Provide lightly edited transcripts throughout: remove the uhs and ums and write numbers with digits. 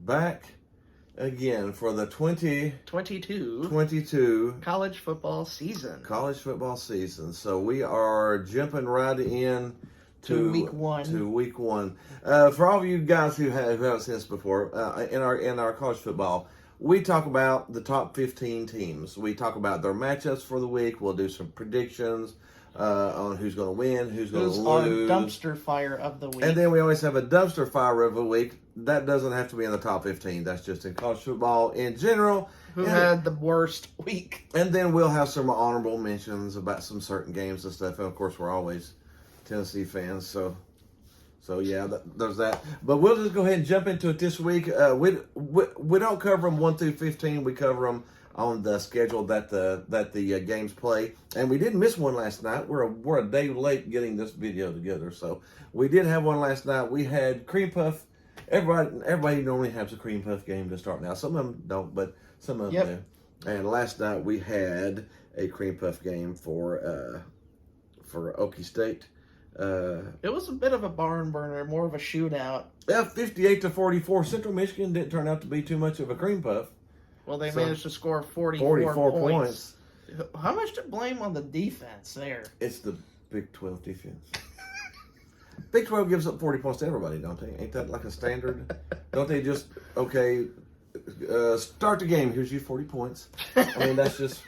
back again for the 2022 college football season. So we are jumping right in to week one. For all of you guys who haven't seen this before, in our college football, we talk about the top 15 teams. We talk about their matchups for the week. We'll do some predictions on who's going to win, who's going to lose. Our dumpster fire of the week. And then we always have a dumpster fire of the week. That doesn't have to be in the top 15. That's just in college football in general. Who had the worst week. And then we'll have some honorable mentions about some certain games and stuff. And, of course, we're always Tennessee fans. So yeah, there's that. But we'll just go ahead and jump into it this week. We don't cover them 1 through 15. We cover them on the schedule that the games play, and we didn't miss one last night. We're a day late getting this video together, so we did have one last night. We had cream puff. Everybody normally has a cream puff game to start now. Some of them don't, but some of them do. And last night we had a cream puff game for Okie State. It was a bit of a barn burner, more of a shootout. Yeah, 58-44. Central Michigan didn't turn out to be too much of a cream puff. Well, they managed to score 44 points. How much to blame on the defense there? It's the Big 12 defense. Big 12 gives up 40 points to everybody, don't they? Ain't that like a standard? Don't they just, okay, start the game, here's you 40 points. I mean, that's just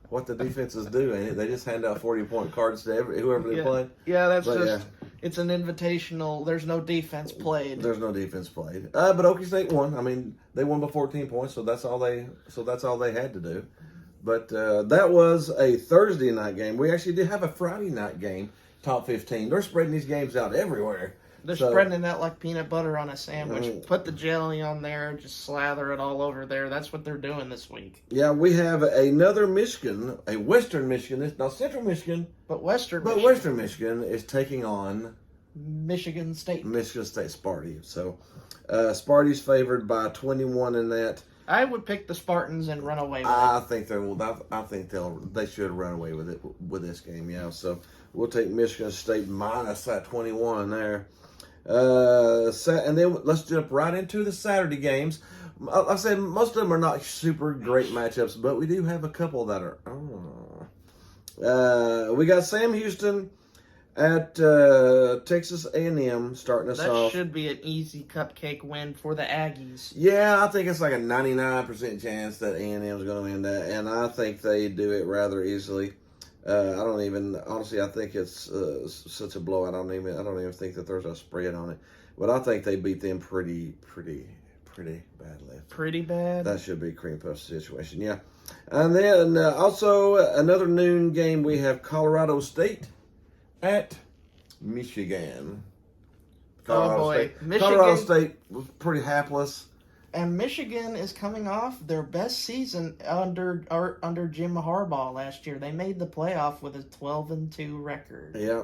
what the defenses do, ain't it? They just hand out 40-point cards to whoever they play. Yeah, it's an invitational. There's no defense played. But Okie State won. I mean, they won by 14 points, so that's all they had to do. But that was a Thursday night game. We actually did have a Friday night game, top 15. They're spreading these games out everywhere. They're spreading it out like peanut butter on a sandwich. Put the jelly on there, just slather it all over there. That's what they're doing this week. Yeah, we have another Michigan, a Western Michigan. It's not Central Michigan. But Western Michigan is taking on Michigan State. Sparty. So Sparty's favored by 21 in that. I would pick the Spartans and run away with it. I think they should run away with it with this game, yeah. So we'll take Michigan State minus that 21 there. And then let's jump right into the Saturday games. Like I said, most of them are not super great matchups, but we do have a couple that are. We got Sam Houston at Texas A&M starting us off. That should be an easy cupcake win for the Aggies. Yeah, I think it's like a 99% chance that A&M is going to win that, and I think they do it rather easily. I think it's such a blowout. I don't even think that there's a spread on it. But I think they beat them pretty badly. Pretty bad? That should be a cream puff situation, yeah. And then also another noon game, we have Colorado State at Michigan. Colorado State was pretty hapless. And Michigan is coming off their best season under Jim Harbaugh last year. They made the playoff with a 12-2 record. Yeah,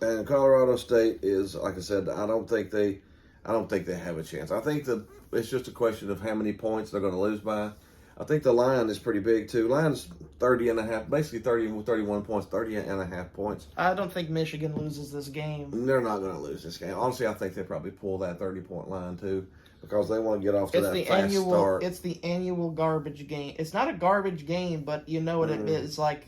and Colorado State is, like I said, I don't think they have a chance. I think it's just a question of how many points they're going to lose by. I think the line is pretty big too. Line's 30.5, basically 31 points, 30.5 points. I don't think Michigan loses this game. They're not going to lose this game. Honestly, I think they probably pull that 30-point line too. Because they want to get off to that fast start. It's the annual garbage game. It's not a garbage game, but you know what it is. It's like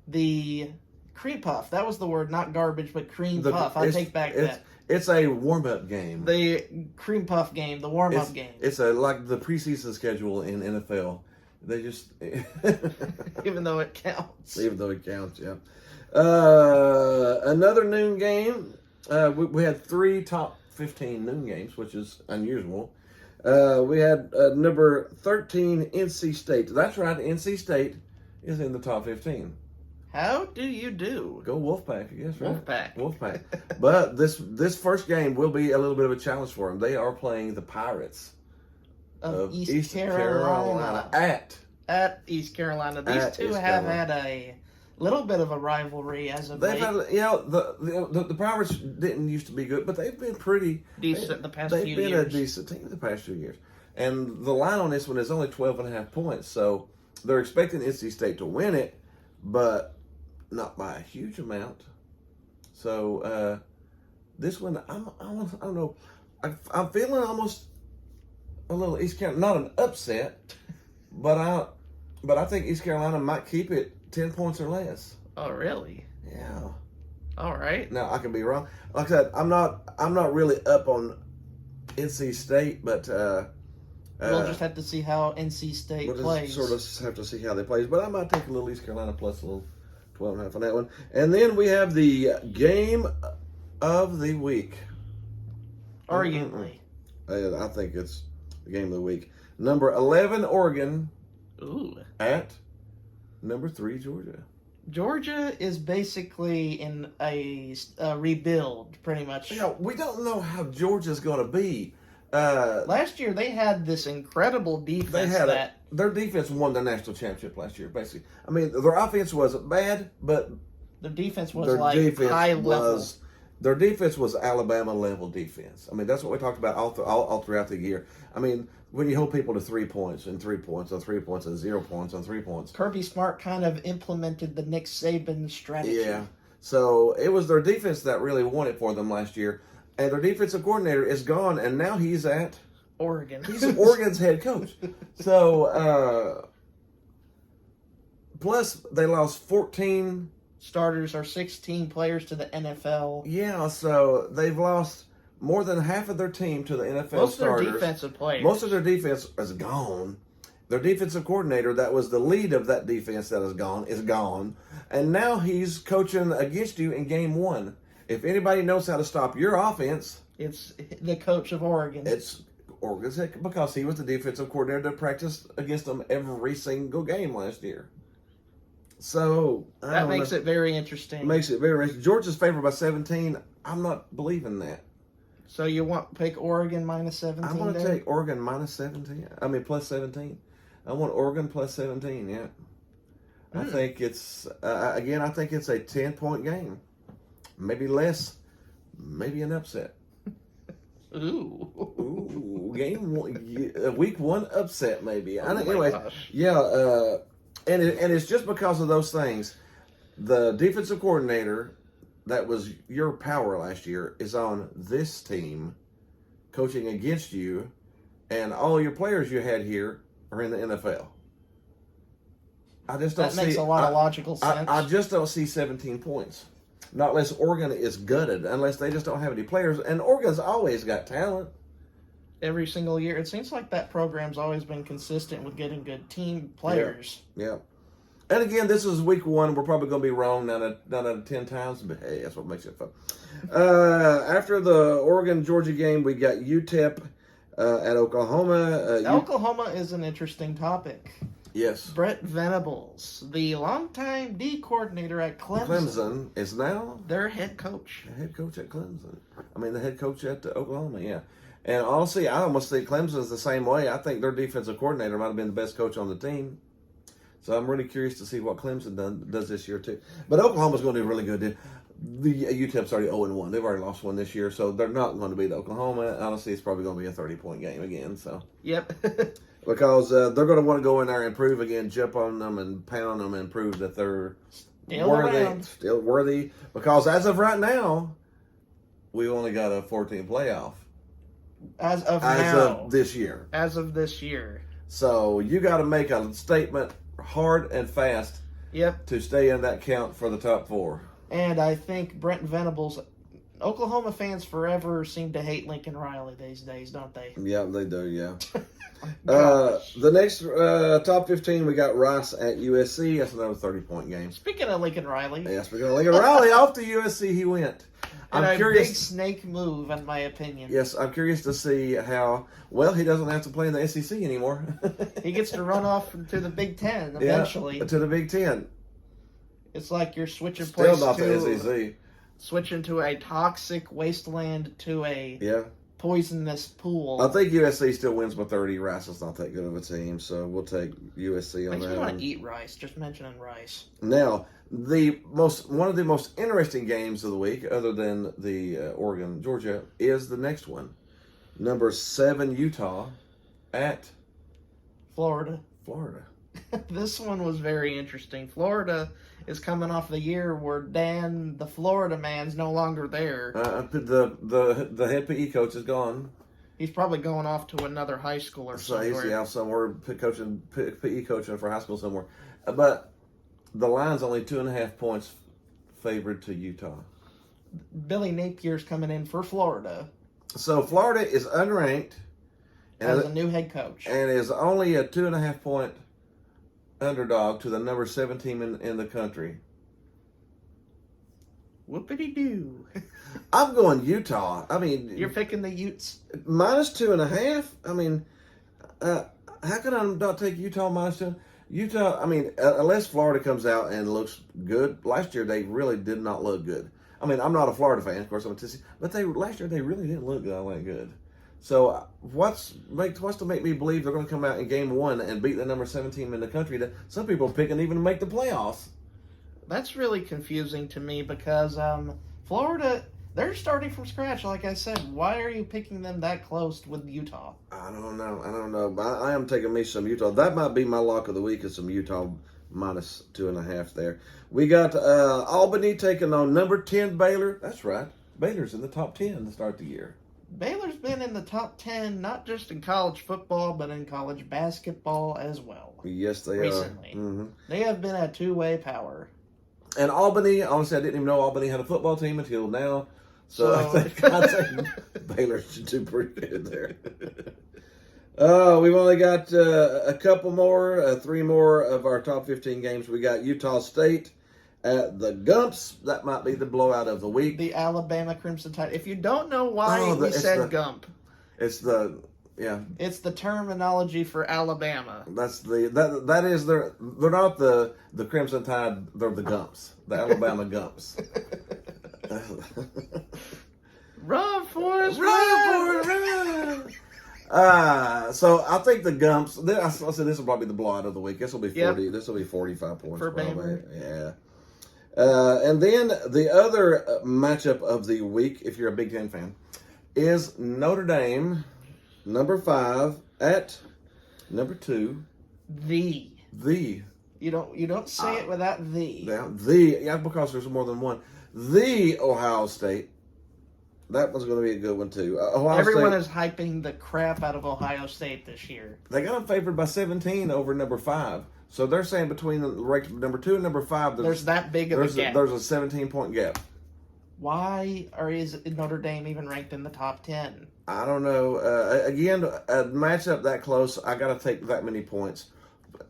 the cream puff. That was the word, not garbage, but cream puff. I take back that. It's a warm-up game. The cream puff game, the warm-up game. It's like the preseason schedule in NFL. They just... Even though it counts. Yeah. Another noon game. We had 3 top 15 noon games, which is unusual. We had number 13, NC State. That's right, NC State is in the top 15. How do you do? Go Wolfpack, I guess, right? Wolfpack. But this first game will be a little bit of a challenge for them. They are playing the Pirates of East Carolina. At East Carolina. These two have had a little bit of a rivalry as of late. The Pirates didn't used to be good, but they've been pretty decent the past few years. They've been a decent team the past few years. And the line on this one is only 12.5 points, so they're expecting NC State to win it, but not by a huge amount. So this one, I don't know. I'm feeling almost a little East Carolina, not an upset, but I think East Carolina might keep it 10 points or less. Oh, really? Yeah. All right. Now I can be wrong. Like I said, I'm not really up on NC State, but We'll just have to see how NC State we'll plays. just sort of have to see how they play. But I might take a little East Carolina plus a little 12.5 on that one. And then we have the game of the week. Arguably. I think it's the game of the week. Number 11, Oregon. Ooh. At number 3, Georgia. Georgia is basically in a rebuild, pretty much. Yeah, we don't know how Georgia's going to be. Last year they had this incredible defense. Their defense won the national championship last year, basically. I mean, their offense wasn't bad, but their defense was their defense high level. Their defense was Alabama level defense. I mean, that's what we talked about all throughout the year. I mean, when you hold people to 3 points and 3 points on 3 points and 0 points on 3 points. Kirby Smart kind of implemented the Nick Saban strategy. Yeah. So it was their defense that really won it for them last year. And their defensive coordinator is gone, and now he's at Oregon. He's Oregon's head coach. So, plus they lost 14 starters or 16 players to the NFL. Yeah, so they've lost more than half of their team to the NFL Most starters. of their defensive players. Most of their defense is gone. Their defensive coordinator, that was the lead of that defense that is gone. And now he's coaching against you in game 1. If anybody knows how to stop your offense, it's the coach of Oregon. It's Oregon's head, because he was the defensive coordinator that practiced against them every single game last year. So that makes it very interesting. Makes it very interesting. Georgia's favored by 17. I'm not believing that. So you want to pick Oregon minus 17? I'm going to take Oregon minus 17. I mean plus 17. I want Oregon plus 17. Yeah. I think it's again. I think it's a 10-point game. Maybe less, maybe an upset. Ooh, game 1, week 1 upset maybe. Anyway, gosh. Yeah, and it's just because of those things. The defensive coordinator that was your power last year is on this team, coaching against you, and all your players you had here are in the NFL. I just don't see. That makes a lot of logical sense. I just don't see 17 points. Not unless Oregon is gutted, unless they just don't have any players. And Oregon's always got talent. Every single year. It seems like that program's always been consistent with getting good team players. Yeah. And again, this is week 1. We're probably going to be wrong 9 out of 10 times, but hey, that's what makes it fun. After the Oregon-Georgia game, we got UTEP at Oklahoma. Oklahoma is an interesting topic. Yes. Brent Venables, the longtime D coordinator at Clemson. Clemson is now their head coach. The head coach at Clemson. I mean, the head coach at Oklahoma, yeah. And honestly, I almost think Clemson's the same way. I think their defensive coordinator might have been the best coach on the team. So I'm really curious to see what Clemson does this year, too. But Oklahoma's going to do really good. The UTEP's already 0-1. They've already lost one this year, so they're not going to beat Oklahoma. Honestly, it's probably going to be a 30-point game again. So Yep. Because they're going to want to go in there and prove again, jump on them and pound them and prove that they're still worthy. Because as of right now, we only got a 14 playoff. As of this year. As of this year. So you got to make a statement hard and fast. Yep. To stay in that count for the top 4. And I think Brent Venables, Oklahoma fans forever seem to hate Lincoln Riley these days, don't they? Yeah, they do, yeah. The next top 15, we got Rice at USC. That's another 30-point game. Speaking of Lincoln Riley. Yeah, speaking of Lincoln Riley, off to USC he went. I'm curious. Big snake move, in my opinion. Yes, I'm curious to see how, well, he doesn't have to play in the SEC anymore. He gets to run off to the Big Ten eventually. Yeah, to the Big Ten. It's like you're switching Still not the SEC. Switching to a toxic wasteland to a poisonous pool. I think USC still wins by 30. Rice is not that good of a team, so we'll take USC on that. Makes me want to eat rice, just mentioning rice. Now, one of the most interesting games of the week, other than the Oregon-Georgia, is the next one. Number 7, Utah at Florida. This one was very interesting. Florida is coming off the year where Dan, the Florida man's no longer there. The head PE coach is gone. He's probably going off to another high school or So somewhere. he's somewhere PE coaching for high school somewhere. But the line's only 2.5 points favored to Utah. Billy Napier's coming in for Florida So Florida is unranked as a new head coach. and is only a 2.5 point underdog to the number 7 team in the country. Whoopity-doo. I'm going Utah. I mean, You're picking the Utes? minus 2.5. I mean, how can I not take Utah minus 2? Utah. I mean, unless Florida comes out and looks good. Last year they really did not look good. I mean, I'm not a Florida fan, of course. I'm a Tennessee, but last year they really didn't look good. All that good. So what's to make me believe they're going to come out in game 1 and beat the number 7 team in the country that some people are picking even to make the playoffs? That's really confusing to me because Florida, they're starting from scratch. Like I said, why are you picking them that close with Utah? I don't know. But I am taking me some Utah. That might be my lock of the week is some Utah minus 2.5 there. We got Albany taking on number 10 Baylor. That's right. Baylor's in the top 10 to start the year. Baylor's been in the top 10, not just in college football, but in college basketball as well. Yes, they Recently. are. Mm-hmm. They have been a two-way power. And Albany, honestly, I didn't even know Albany had a football team until now. So I think Baylor should do pretty good there. We've only got a couple more, 3 more of our top 15 games. We got Utah State at the Gumps. That might be the blowout of the week. The Alabama Crimson Tide. If you don't know why we said Gump, it's the terminology for Alabama. That is they're not the Crimson Tide, they're the Gumps, the Alabama Gumps. Run, Forrest, run! So I think the Gumps. I said this will probably be the blowout of the week. This will be 40. Yep. This will be 45 points for probably. Bama. Yeah. And then the other matchup of the week, if you're a Big Ten fan, is Notre Dame, number 5 at number 2. The. You don't say it without the. Yeah, because there's more than one. The Ohio State. That one's going to be a good one too. Everyone is hyping the crap out of Ohio State this year. They got them favored by 17 over number 5. So they're saying between ranked number 2 and number 5, there's that big of a gap. There's a 17-point gap. Why is Notre Dame even ranked in the top 10? I don't know. Again, a matchup that close, I got to take that many points.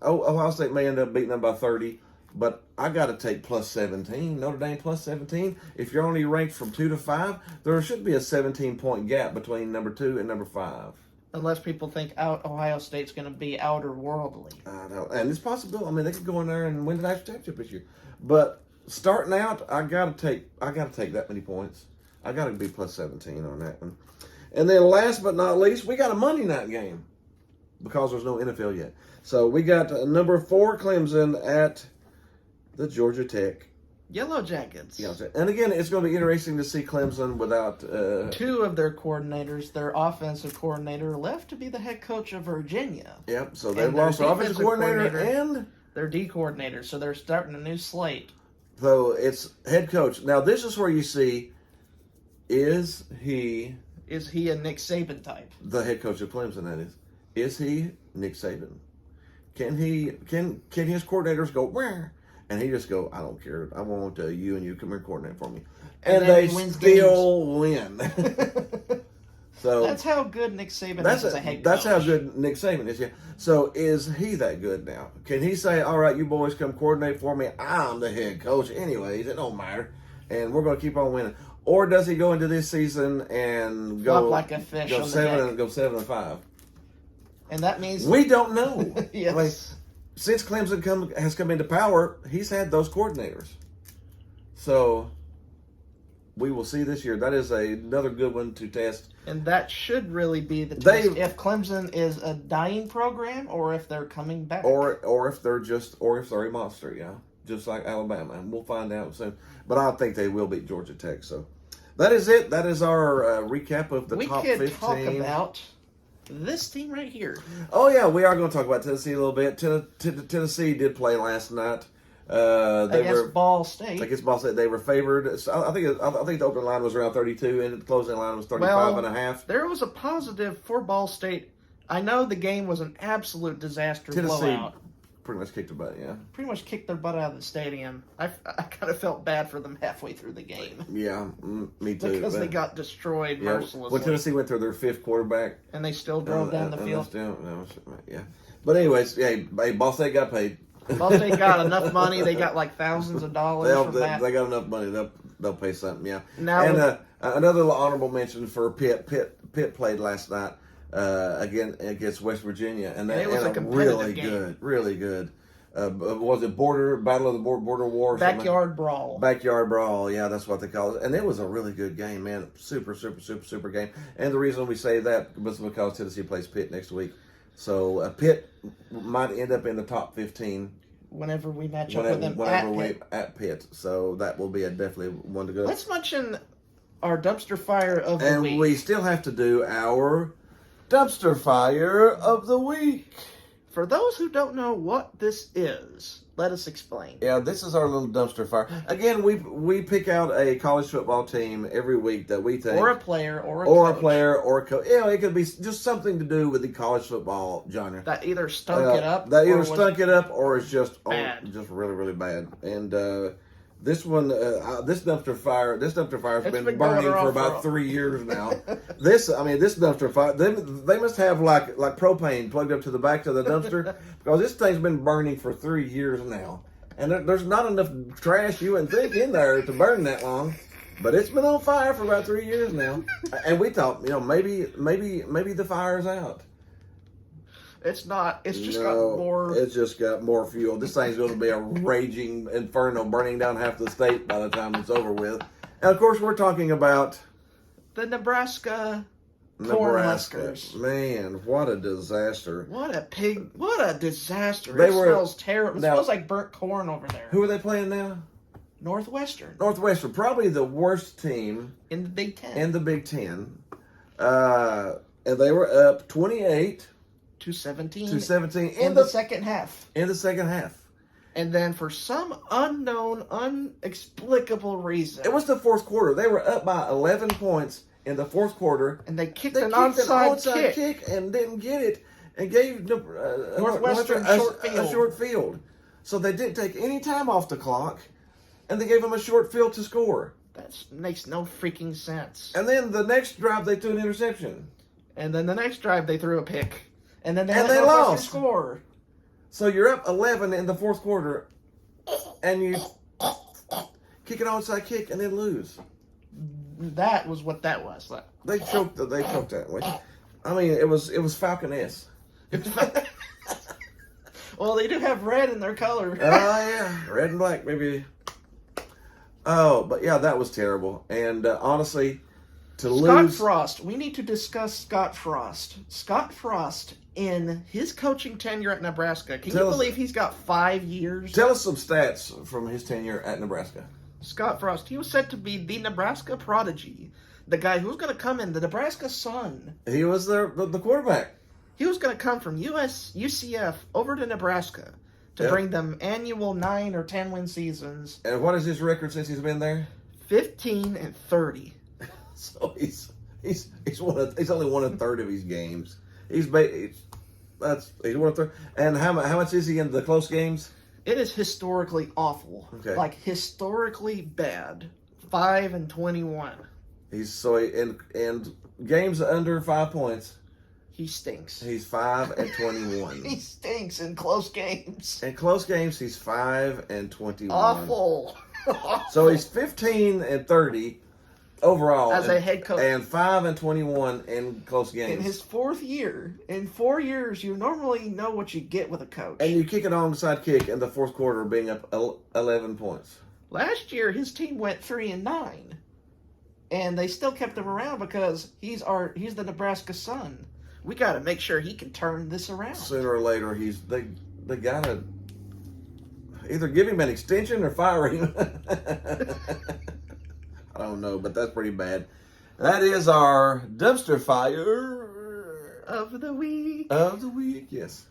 Ohio State may end up beating them by 30, but I got to take plus 17. Notre Dame plus 17. If you're only ranked from 2 to 5, there should be a 17-point gap between number 2 and number 5. Unless people think Ohio State's going to be outer worldly. I know, and it's possible. I mean, they could go in there and win the national championship this year. But starting out, I gotta take that many points. I gotta be plus 17 on that one. And then last but not least, we got a Monday night game because there's no NFL yet. So we got number 4 Clemson at the Georgia Tech Yellow Jackets. Yeah, and again, it's going to be interesting to see Clemson without 2 of their coordinators. Their offensive coordinator left to be the head coach of Virginia. Yep, so they've lost their offensive coordinator and their D coordinator. So they're starting a new slate. So it's head coach. Now this is where you see, is he a Nick Saban type? The head coach of Clemson, that is. Is he Nick Saban? Can his coordinators go where? And he just go, I don't care. I want you and you come here and coordinate for me. And they still win. So that's how good Nick Saban is as a head coach. That's how good Nick Saban is, yeah. So is he that good now? Can he say, all right, you boys come coordinate for me. I'm the head coach anyways. It don't matter. And we're going to keep on winning. Or does he go into this season and go like a fish go on 7-5? And that means we don't know. Yes. I mean, since Clemson has come into power, he's had those coordinators. So we will see this year. That is another good one to test. And that should really be the test. If Clemson is a dying program, or if they're coming back, or if they're a monster, yeah, just like Alabama, and we'll find out soon. But I think they will beat Georgia Tech. So that is it. That is our recap of the top 15. We could talk about this team right here. Oh yeah, we are going to talk about Tennessee a little bit. Tennessee did play last night. They Against were Ball State. against Ball State. They were favored. So I think the opening line was around 32, and the closing line was 35 and a half. There was a positive for Ball State. I know the game was an absolute disaster Tennessee blowout. pretty much kicked their butt. Yeah. Pretty much kicked their butt out of the stadium. I kind of felt bad for them halfway through the game. Yeah, me too. Because they got destroyed mercilessly. When Tennessee went through their fifth quarterback, and they still drove down the field. Yeah. But anyways, hey, Ball State got paid. Ball State got enough money. They got like thousands of dollars from that. They got enough money. They'll pay something. Yeah. Now and another honorable mention for Pitt. Pitt played last night again against West Virginia, and it was a really game. good, really good. Was it Battle of the Border War? Backyard brawl. Backyard brawl, yeah, that's what they call it. And it was a really good game, man. Super game. And the reason we say that was because Tennessee plays Pitt next week. So Pitt might end up in the top 15 whenever we match up with them at Pitt. So that will be definitely one to go. Let's mention our dumpster fire of the week. And we still have to do our dumpster fire of the week. For those who don't know what this is, let us explain. Yeah, this is our little dumpster fire. Again, we pick out a college football team every week that we think, or a player, or a coach. You know, it could be just something to do with the college football genre that either stunk it up, or is just bad. Just really really bad. And this one, this dumpster fire has been burning for about 3 years now. This dumpster fire, they must have like propane plugged up to the back of the dumpster because this thing's been burning for 3 years now, and there's not enough trash you would think in there to burn that long. But it's been on fire for about 3 years now, and we thought, maybe the fire's out. It's not. It's just got more. It's just got more fuel. This thing's going to be a raging inferno, burning down half the state by the time it's over with. And of course, we're talking about the Nebraska Cornhuskers. Man, what a disaster! What a disaster! It smells terrible. It smells like burnt corn over there. Who are they playing now? Northwestern, probably the worst team in the Big Ten. And they were up 28. To 17 in the second half. And then for some unknown, inexplicable reason, it was the fourth quarter. They were up by 11 points in the fourth quarter, and they kicked an onside kick and didn't get it, and gave Northwestern a short field. So they didn't take any time off the clock, and they gave them a short field to score. That makes no freaking sense. And then the next drive, they threw an interception. And then the next drive, they threw a pick. And then they lost. Score. So you're up 11 in the fourth quarter, and you kick an onside kick and then lose. That was what that was. They choked that way. I mean, it was Falcon-esque. Well, they do have red in their color. Oh yeah, red and black, maybe. Oh, but yeah, that was terrible. And honestly, Scott Frost. We need to discuss Scott Frost. Scott Frost, in his coaching tenure at Nebraska, can you believe he's got 5 years? Tell us some stats from his tenure at Nebraska. Scott Frost, he was said to be the Nebraska prodigy, the guy who was going to come in, the Nebraska Sun. He was the quarterback. He was going to come from UCF over to Nebraska to bring them annual 9 or 10 win seasons. And what is his record since he's been there? 15-30. So he's only won a third of his games. He's won a third. And how much is he in the close games? It is historically awful. Okay. Like historically bad. 5-21. And games under 5 points. He stinks. He's 5-21. He stinks in close games. In close games, he's 5-21. Awful. So he's 15-30 overall as a head coach, and 5-21 in close games. In his fourth year, in 4 years, you normally know what you get with a coach. And you kick an onside kick in the fourth quarter, being up 11 points. Last year, his team went 3-9, and they still kept him around because he's the Nebraska Sun. We got to make sure he can turn this around. Sooner or later, they gotta either give him an extension or fire him. I don't know, but that's pretty bad. That is our dumpster fire of the week. Of the week, yes.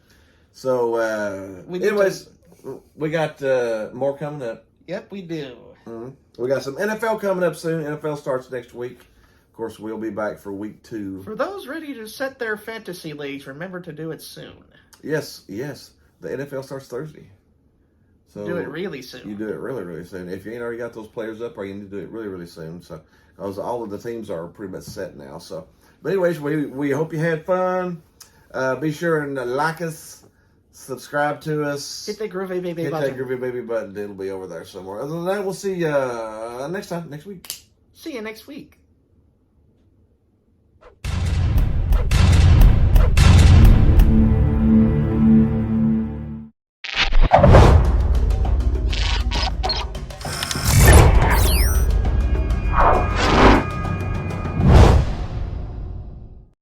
So, We got more coming up. Yep, we do. Mm-hmm. We got some NFL coming up soon. NFL starts next week. Of course, we'll be back for week 2. For those ready to set their fantasy leagues, remember to do it soon. Yes. The NFL starts Thursday. So do it really soon. You do it really, really soon. If you ain't already got those players up, or you need to do it really, really soon. So, because all of the teams are pretty much set now. So, but anyways, we hope you had fun. Be sure and like us, subscribe to us. Hit that groovy baby Hit button. that groovy baby button. It'll be over there somewhere. Other than that, we'll see you next week. See you next week.